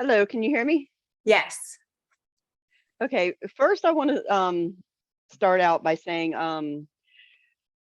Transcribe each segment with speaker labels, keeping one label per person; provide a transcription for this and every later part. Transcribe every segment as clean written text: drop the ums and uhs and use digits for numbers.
Speaker 1: Hello, can you hear me?
Speaker 2: Yes.
Speaker 1: Okay, first I want to start out by saying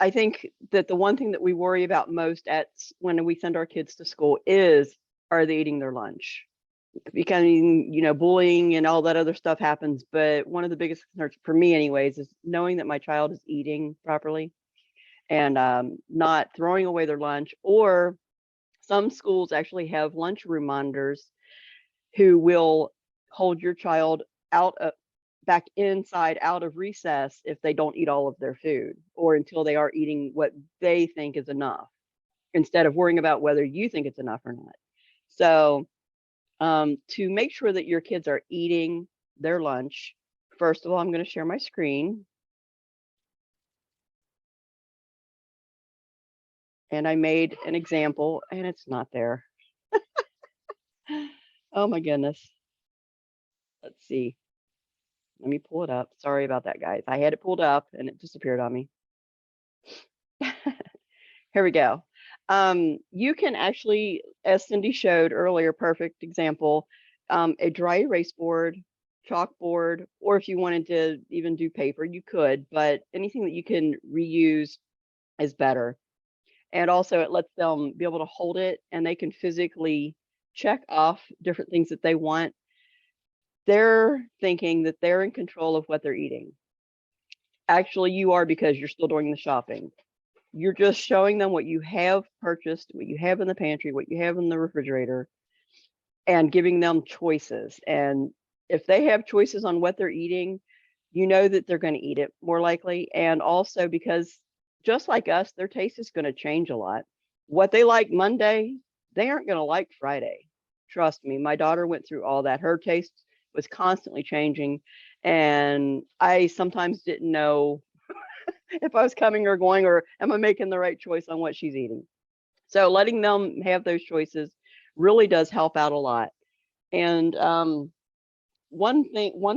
Speaker 1: I think that the one thing that we worry about most when we send our kids to school is, are they eating their lunch? Because bullying and all that other stuff happens, but one of the biggest concerns for me anyways is knowing that my child is eating properly and not throwing away their lunch. Or some schools actually have lunchroom monitors who will hold your child out of back inside out of recess if they don't eat all of their food or until they are eating what they think is enough, instead of worrying about whether you think it's enough or not. So to make sure that your kids are eating their lunch, first of all, I'm going to share my screen. And I made an example and it's not there. Oh my goodness. Let's see. Let me pull it up. Sorry about that, guys. I had it pulled up and it disappeared on me. Here we go. You can actually, as Cindy showed earlier, perfect example, a dry erase board, chalkboard, or if you wanted to even do paper, you could, but anything that you can reuse is better. And also it lets them be able to hold it and they can physically check off different things that they want. They're thinking that they're in control of what they're eating. Actually, you are, because you're still doing the shopping. You're just showing them what you have purchased, what you have in the pantry, what you have in the refrigerator, and giving them choices. And if they have choices on what they're eating, you know that they're going to eat it more likely. And also because just like us, their taste is going to change a lot. What they like Monday, they aren't going to like Friday. Trust me, my daughter went through all that. Her taste was constantly changing. And I sometimes didn't know if I was coming or going, or am I making the right choice on what she's eating. So letting them have those choices really does help out a lot. And one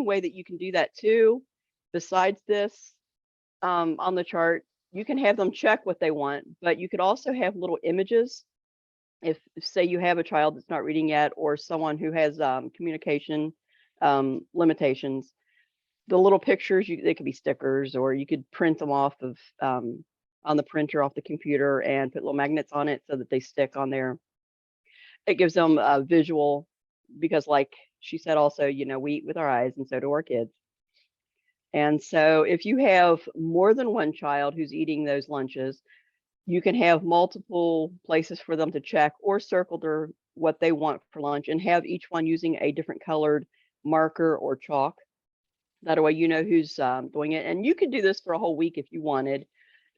Speaker 1: way that you can do that too, besides this, on the chart, you can have them check what they want, but you could also have little images. If say you have a child that's not reading yet, or someone who has communication limitations, the little pictures, they could be stickers, or you could print them off of on the printer off the computer and put little magnets on it so that they stick on there. It gives them a visual, because like she said also, we eat with our eyes and so do our kids. And so if you have more than one child who's eating those lunches, you can have multiple places for them to check or circle what they want for lunch, and have each one using a different colored marker or chalk. That way you know who's doing it. And you could do this for a whole week if you wanted,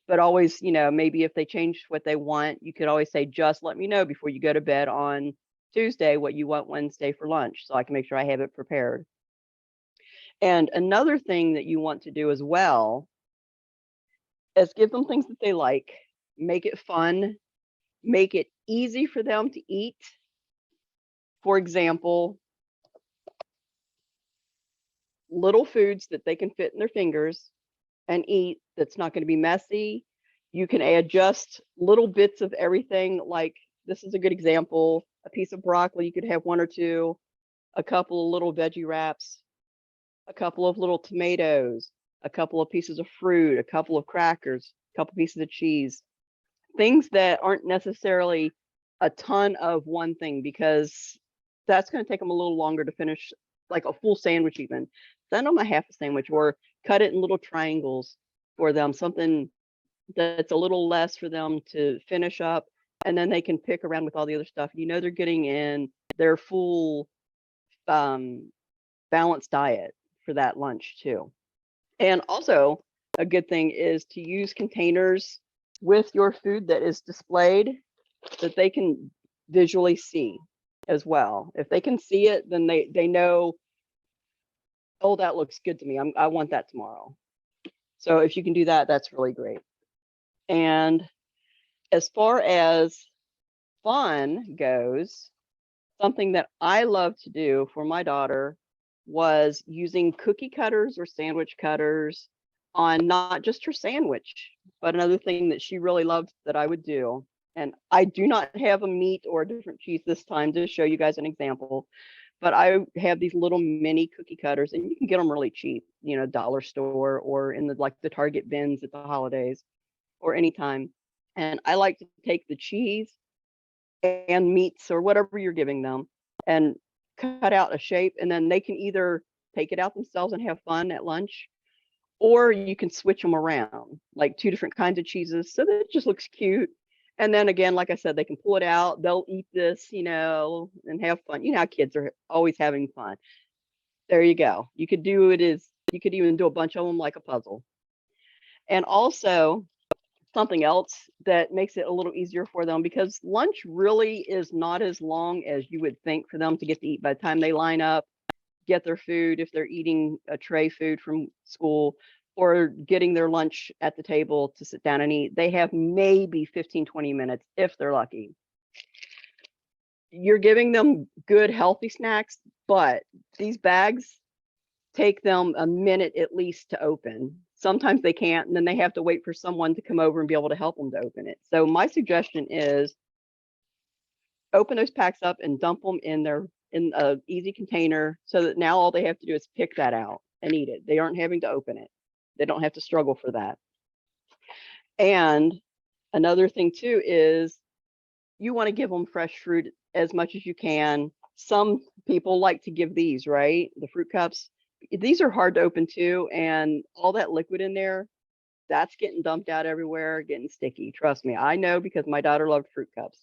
Speaker 1: but always, maybe if they change what they want, you could always say, just let me know before you go to bed on Tuesday what you want Wednesday for lunch, so I can make sure I have it prepared. And another thing that you want to do as well is give them things that they like, make it fun, make it easy for them to eat. For example, little foods that they can fit in their fingers and eat, that's not going to be messy. You can add just little bits of everything. Like, this is a good example. A piece of broccoli, you could have one or two, a couple of little veggie wraps, a couple of little tomatoes, a couple of pieces of fruit, a couple of crackers, a couple pieces of cheese. Things that aren't necessarily a ton of one thing, because that's going to take them a little longer to finish, like a full sandwich even. Send them a half a sandwich, or cut it in little triangles for them, something that's a little less for them to finish up, and then they can pick around with all the other stuff. They're getting in their full balanced diet for that lunch too. And also a good thing is to use containers with your food that is displayed, that they can visually see as well. If they can see it, then they know, oh, that looks good to me. I want that tomorrow. So if you can do that, that's really great. And as far as fun goes, something that I love to do for my daughter was using cookie cutters or sandwich cutters on not just her sandwich, but another thing that she really loved that I would do. And I do not have a meat or a different cheese this time to show you guys an example, but I have these little mini cookie cutters, and you can get them really cheap, dollar store or in the Target bins at the holidays or anytime. And I like to take the cheese and meats or whatever you're giving them and cut out a shape, and then they can either take it out themselves and have fun at lunch, or you can switch them around, like 2 different kinds of cheeses, so that it just looks cute. And then again, like I said, they can pull it out, they'll eat this, and have fun. You know how kids are always having fun. There you go. You could even do a bunch of them like a puzzle. And also, something else that makes it a little easier for them, because lunch really is not as long as you would think for them to get to eat by the time they line up, get their food, if they're eating a tray food from school, or getting their lunch at the table to sit down and eat. They have maybe 15-20 minutes if they're lucky. You're giving them good, healthy snacks, but these bags take them a minute at least to open. Sometimes they can't, and then they have to wait for someone to come over and be able to help them to open it. So my suggestion is open those packs up and dump them in a easy container, so that now all they have to do is pick that out and eat it. They aren't having to open it. They don't have to struggle for that. And another thing too is you want to give them fresh fruit as much as you can. Some people like to give these, right? The fruit cups. These are hard to open too, and all that liquid in there, that's getting dumped out everywhere, getting sticky. Trust me, I know, because my daughter loved fruit cups.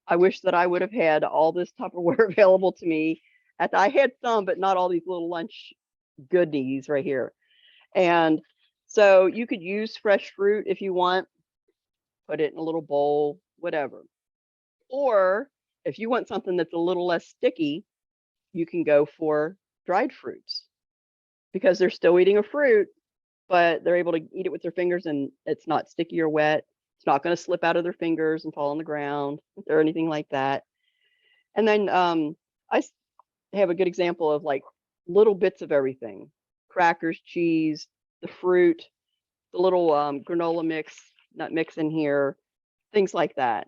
Speaker 1: I wish that I would have had all this Tupperware available to me. I had some, but not all these little lunch goodies right here. And so you could use fresh fruit if you want, put it in a little bowl, whatever. Or if you want something that's a little less sticky, you can go for dried fruits, because they're still eating a fruit, but they're able to eat it with their fingers, and it's not sticky or wet. It's not going to slip out of their fingers and fall on the ground or anything like that. And then I have a good example of like little bits of everything: crackers, cheese, the fruit, the little granola mix, nut mix in here, things like that.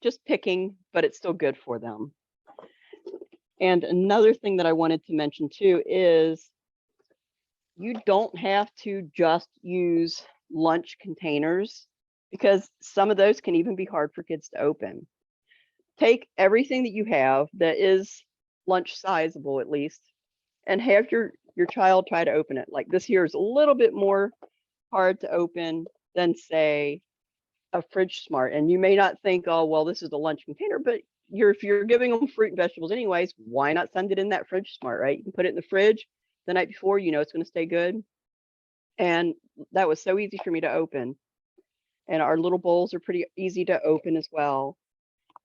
Speaker 1: Just picking, but it's still good for them. And another thing that I wanted to mention too is you don't have to just use lunch containers, because some of those can even be hard for kids to open. Take everything that you have that is lunch sizable at least, and have your child try to open it. Like this here is a little bit more hard to open than, say, a Fridge Smart. And you may not think, oh, well, this is a lunch container, but if you're giving them fruit and vegetables anyways, why not send it in that Fridge Smart, right? You can put it in the fridge the night before, it's going to stay good. And that was so easy for me to open. And our little bowls are pretty easy to open as well.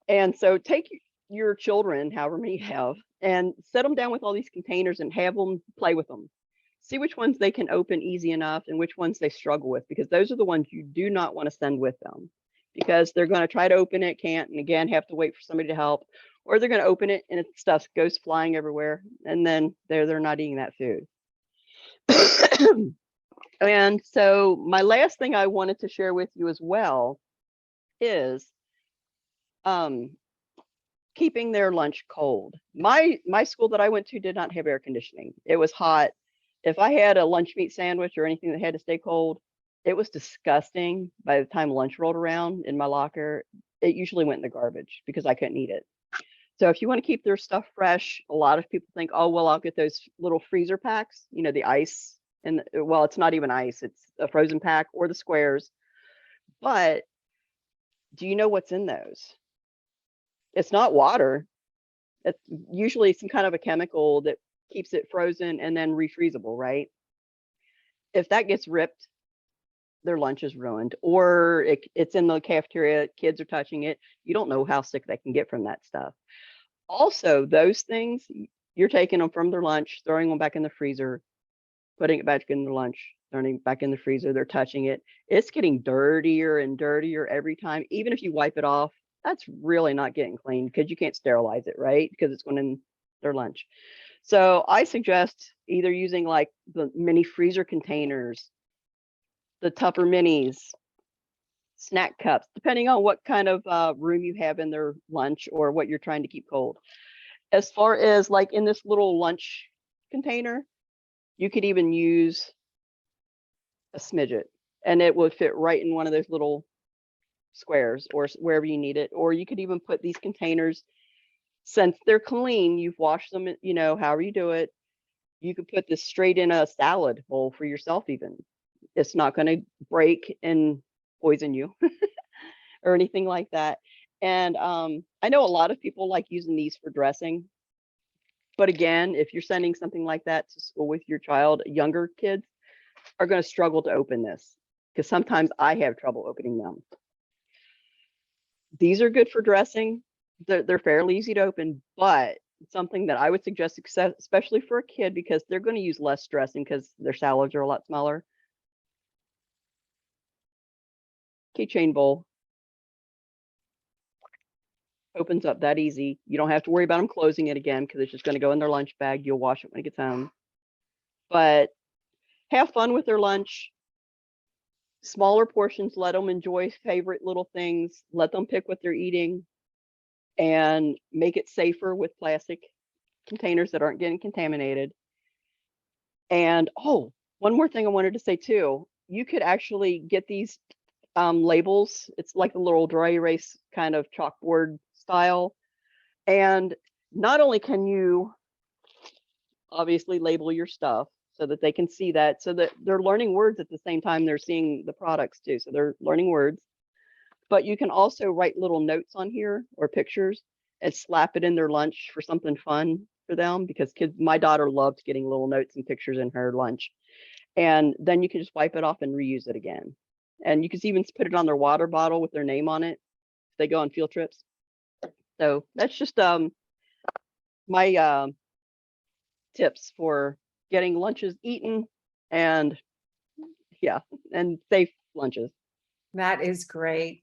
Speaker 1: And so take your children, however many you have, and set them down with all these containers and have them play with them. See which ones they can open easy enough and which ones they struggle with, because those are the ones you do not want to send with them, because they're going to try to open it, can't, and again have to wait for somebody to help, or they're going to open it and stuff goes flying everywhere, and then they're not eating that food. And so my last thing I wanted to share with you as well is keeping their lunch cold. My school that I went to did not have air conditioning. It was hot. If I had a lunch meat sandwich or anything that had to stay cold, it was disgusting. By the time lunch rolled around in my locker, it usually went in the garbage because I couldn't eat it. So if you want to keep their stuff fresh, a lot of people think, oh, well, I'll get those little freezer packs, the ice. And well, it's not even ice, it's a frozen pack, or the squares. But do you know what's in those? It's not water. It's usually some kind of a chemical that keeps it frozen and then refreezable, right? If that gets ripped, their lunch is ruined, or it's in the cafeteria, kids are touching it. You don't know how sick they can get from that stuff. Also, those things, you're taking them from their lunch, throwing them back in the freezer, putting it back in their lunch, throwing it back in the freezer, they're touching it. It's getting dirtier and dirtier every time. Even if you wipe it off, that's really not getting clean, because you can't sterilize it, right? Because it's going in their lunch. So I suggest either using like the mini freezer containers, the Tupper minis, snack cups, depending on what kind of room you have in their lunch or what you're trying to keep cold. As far as like in this little lunch container, you could even use a smidget and it would fit right in one of those little squares or wherever you need it. Or you could even put these containers, since they're clean, you've washed them, you know, however you do it, you could put this straight in a salad bowl for yourself even. It's not going to break and poison you or anything like that. And I know a lot of people like using these for dressing. But again, if you're sending something like that to school with your child, younger kids are going to struggle to open this because sometimes I have trouble opening them. These are good for dressing. They're fairly easy to open, but something that I would suggest, especially for a kid, because they're going to use less dressing because their salads are a lot smaller. Keychain bowl opens up that easy. You don't have to worry about them closing it again because it's just going to go in their lunch bag. You'll wash it when it gets home. But have fun with their lunch. Smaller portions, let them enjoy favorite little things, let them pick what they're eating, and make it safer with plastic containers that aren't getting contaminated. And oh, one more thing I wanted to say too, you could actually get these labels. It's like a little dry erase kind of chalkboard style. And not only can you obviously label your stuff so that they can see that, so that they're learning words at the same time they're seeing the products too. So they're learning words, but you can also write little notes on here or pictures and slap it in their lunch for something fun for them, because kids, my daughter loved getting little notes and pictures in her lunch. And then you can just wipe it off and reuse it again. And you can even put it on their water bottle with their name on it if they go on field trips. So that's just my tips for getting lunches eaten and yeah, and safe lunches.
Speaker 2: That is great.